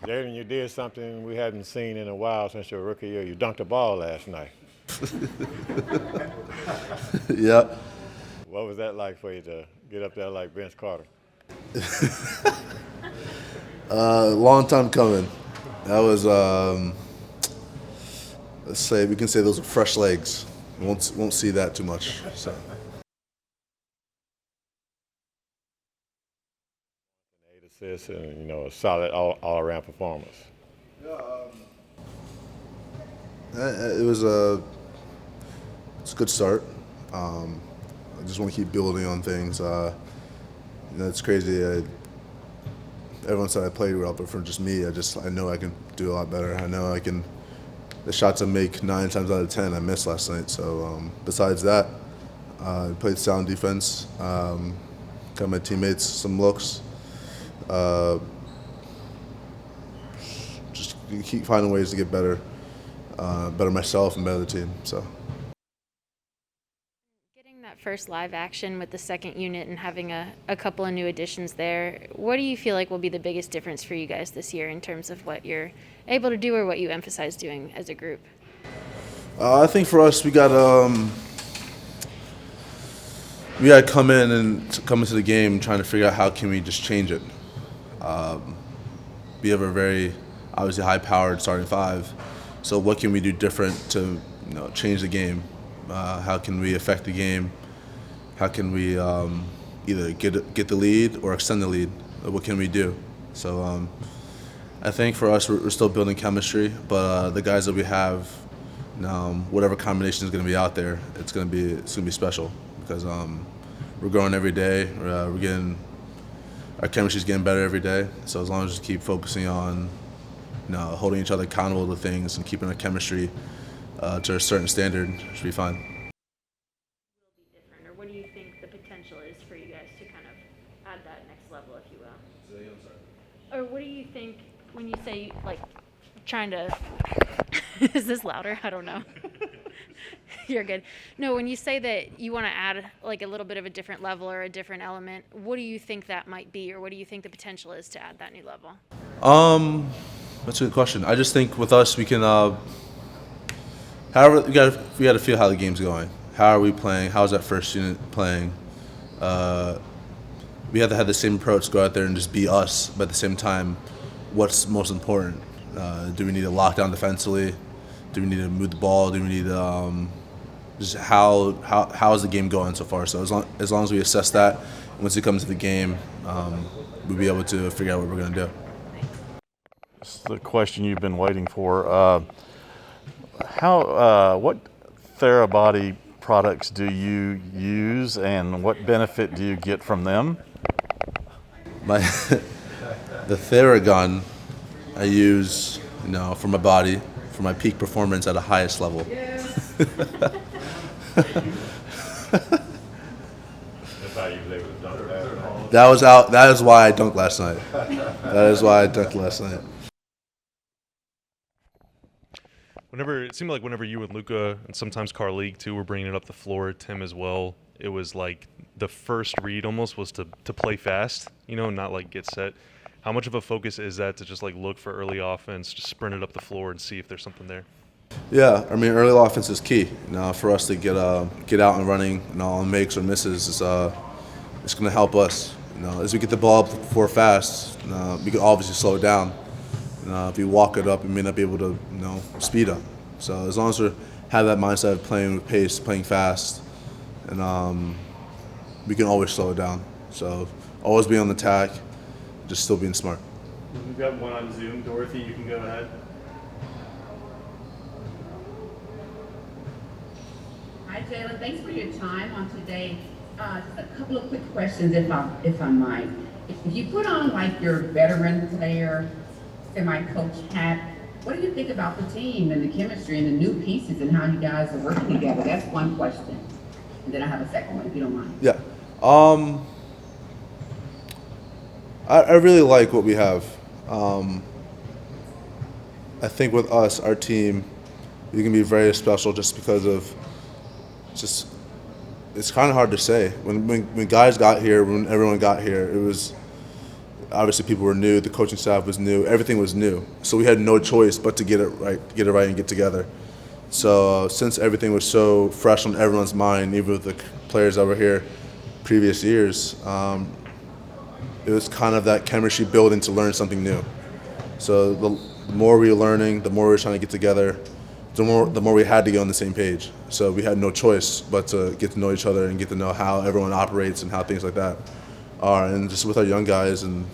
Jalen, you did something we hadn't seen in a while since your rookie year. You dunked the ball last night. Yeah. What was that like for you to get up there like Vince Carter? Long time coming. That was, let's say, we can say those are fresh legs. Won't see that too much. So. 8 assists and a solid all-around performance. It was it's a good start. I just want to keep building on things. It's crazy. Everyone said I played well, but for just me, I know I can do a lot better. I know I can. The shots I make 9 times out of 10, I missed last night. So besides that, I played sound defense. Got my teammates some looks. Just keep finding ways to get better, better myself and better the team. So. Getting that first live action with the second unit and having a couple of new additions there, what do you feel like will be the biggest difference for you guys this year in terms of what you're able to do or what you emphasize doing as a group? I think for us, we got to come into the game trying to figure out how can we just change it. We have a very obviously high-powered starting five, so what can we do different to change the game? How can we affect the game? How can we either get the lead or extend the lead? What can we do? So I think for us, we're still building chemistry, but the guys that we have, whatever combination is going to be out there, it's going to be special because we're growing every day. Our chemistry's getting better every day. So as long as we keep focusing on holding each other accountable to things and keeping our chemistry to a certain standard, should be fine. Will be different, or what do you think the potential is for you guys to kind of add that next level, if you will? Or what do you think when you say like trying to? Is this louder? I don't know. You're good. No, when you say that you want to add like a little bit of a different level or a different element, what do you think that might be, or what do you think the potential is to add that new level? That's a good question. I just think with us, we can. However, we got to feel how the game's going. How are we playing? How's that first unit playing? We have to have the same approach, go out there and just be us, but at the same time, what's most important? Do we need to lock down defensively? Do we need to move the ball? Do we need to just how is the game going so far? So as long as we assess that, once it comes to the game, we'll be able to figure out what we're going to do. It's the question you've been waiting for. What Therabody products do you use, and what benefit do you get from them? The Theragun I use, for my body, for my peak performance at the highest level. That's how you was able to dunk last night. That is why I dunked last night. That is why I dunked last night. It seemed like whenever you and Luka and sometimes Cauley too were bringing it up the floor, Tim as well, it was like the first read almost was to play fast, not like get set. How much of a focus is that to just like look for early offense, just sprint it up the floor and see if there's something there? Yeah, early offense is key. For us to get out and running, on makes or misses, it's going to help us. As we get the ball up the floor fast, we can obviously slow it down. If you walk it up, you may not be able to, speed up. So as long as we have that mindset of playing with pace, playing fast, and we can always slow it down. So always be on the attack, just still being smart. We've got one on Zoom. Dorothy, you can go ahead. Hi, Jalen. Thanks for your time on today. Just a couple of quick questions, if I might. If you put on like your veteran player, semi-coach hat, what do you think about the team and the chemistry and the new pieces and how you guys are working together? That's one question. And then I have a second one, if you don't mind. Yeah. I really like what we have. I think with us, our team, we can be very special just because of it's kind of hard to say. When guys got here, when everyone got here, it obviously people were new, the coaching staff was new, everything was new. So we had no choice but to get it right and get together. So since everything was so fresh on everyone's mind, even with the players that were here previous years, it was kind of that chemistry building to learn something new. So the more we were learning, the more we were trying to get together, the more we had to get on the same page. So we had no choice but to get to know each other and get to know how everyone operates and how things like that are. And just with our young guys, and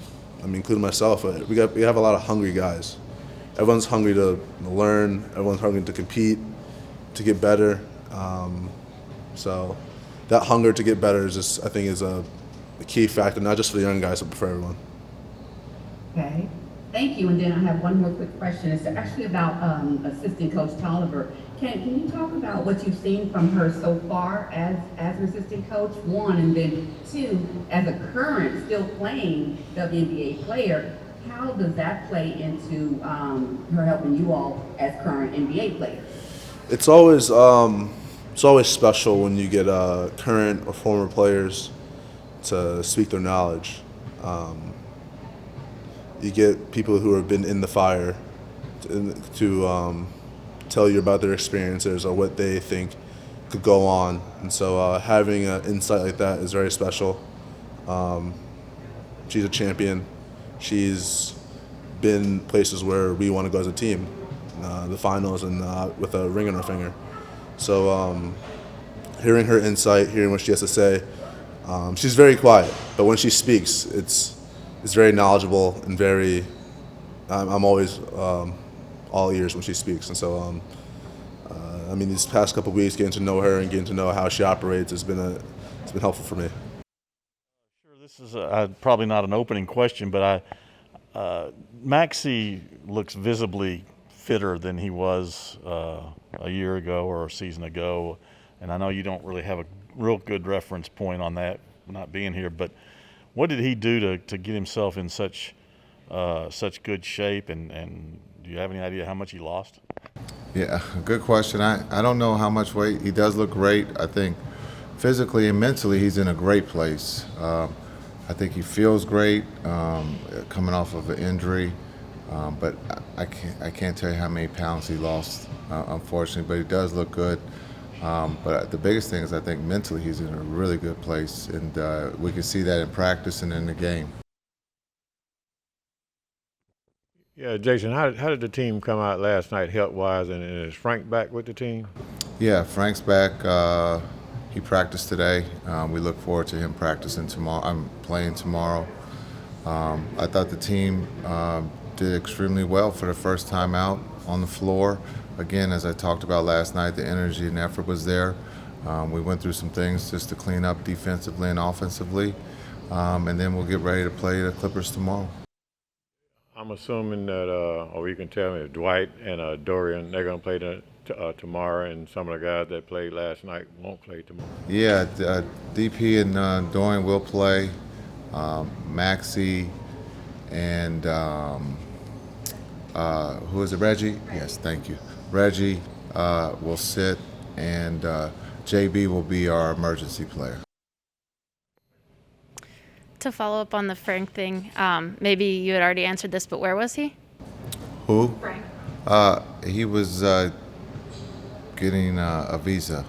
I mean, including myself, we have a lot of hungry guys. Everyone's hungry to learn. Everyone's hungry to compete, to get better. So that hunger to get better is just, I think, is a key factor, not just for the young guys, but for everyone. Okay, thank you. And then I have one more quick question. It's actually about assistant coach Tolliver. Can you talk about what you've seen from her so far as an assistant coach, one, and then two, as a current, still playing WNBA player, how does that play into her helping you all as current NBA players? It's always special when you get current or former players to speak their knowledge. You get people who have been in the fire to tell you about their experiences or what they think could go on. And so having an insight like that is very special. She's a champion. She's been places where we want to go as a team, the finals, and with a ring on her finger. So hearing her insight, hearing what she has to say, she's very quiet, but when she speaks, it's very knowledgeable and very. I'm always all ears when she speaks, and so I mean, these past couple of weeks, getting to know her and getting to know how she operates has been helpful for me. Sure, this is probably not an opening question, but Maxey looks visibly fitter than he was a year ago or a season ago, and I know you don't really have a real good reference point on that, not being here, but what did he do to get himself in such good shape, and do you have any idea how much he lost? Yeah, good question. I don't know how much weight. He does look great. I think physically and mentally he's in a great place. I think he feels great coming off of an injury, but I can't tell you how many pounds he lost, unfortunately, but he does look good. But the biggest thing is I think mentally he's in a really good place, and we can see that in practice and in the game. Yeah, Jason, how did the team come out last night health-wise, and is Frank back with the team? Yeah, Frank's back. He practiced today. We look forward to him practicing tomorrow. I'm playing tomorrow. I thought the team did extremely well for the first time out on the floor. Again, as I talked about last night, the energy and effort was there. We went through some things just to clean up defensively and offensively, and then we'll get ready to play the Clippers tomorrow. I'm assuming that, or you can tell me, Dwight and Dorian, they're going to play tomorrow, and some of the guys that played last night won't play tomorrow. Yeah, DP and Dorian will play. Maxey and who is it, Reggie? Yes, thank you. Reggie will sit, and JB will be our emergency player. To follow up on the Frank thing, maybe you had already answered this, but where was he? Who? Frank. He was getting a visa.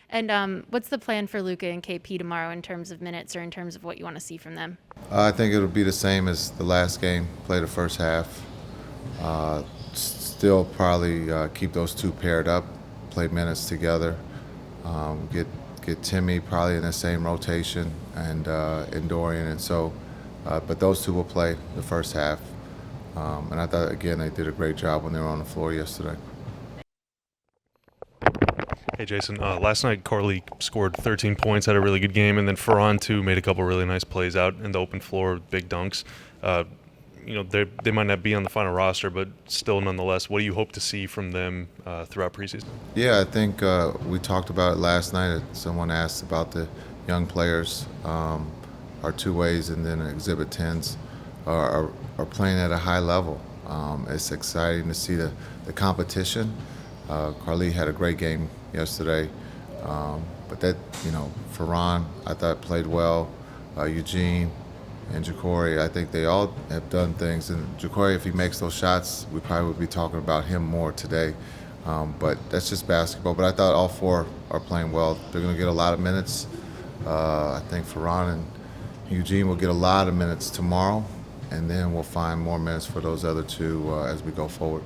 And what's the plan for Luka and KP tomorrow in terms of minutes or in terms of what you want to see from them? I think it'll be the same as the last game. Play the first half. Still probably keep those two paired up, play minutes together. Get Timmy probably in the same rotation and Dorian, and so, but those two will play the first half. And I thought again they did a great job when they were on the floor yesterday. Hey, Jason. Last night, Cauley scored 13 points, had a really good game, and then Ferran, too, made a couple really nice plays out in the open floor, big dunks. They might not be on the final roster, but still, nonetheless, what do you hope to see from them throughout preseason? Yeah, I think we talked about it last night. Someone asked about the young players, our two-ways and then Exhibit 10s are playing at a high level. It's exciting to see the competition. Cauley had a great game yesterday. But that, Ferran, I thought played well. Eugene and Ja'Cory, I think they all have done things. And Ja'Cory, if he makes those shots, we probably would be talking about him more today. But that's just basketball. But I thought all four are playing well. They're going to get a lot of minutes. I think Ferran and Eugene will get a lot of minutes tomorrow, and then we'll find more minutes for those other two as we go forward.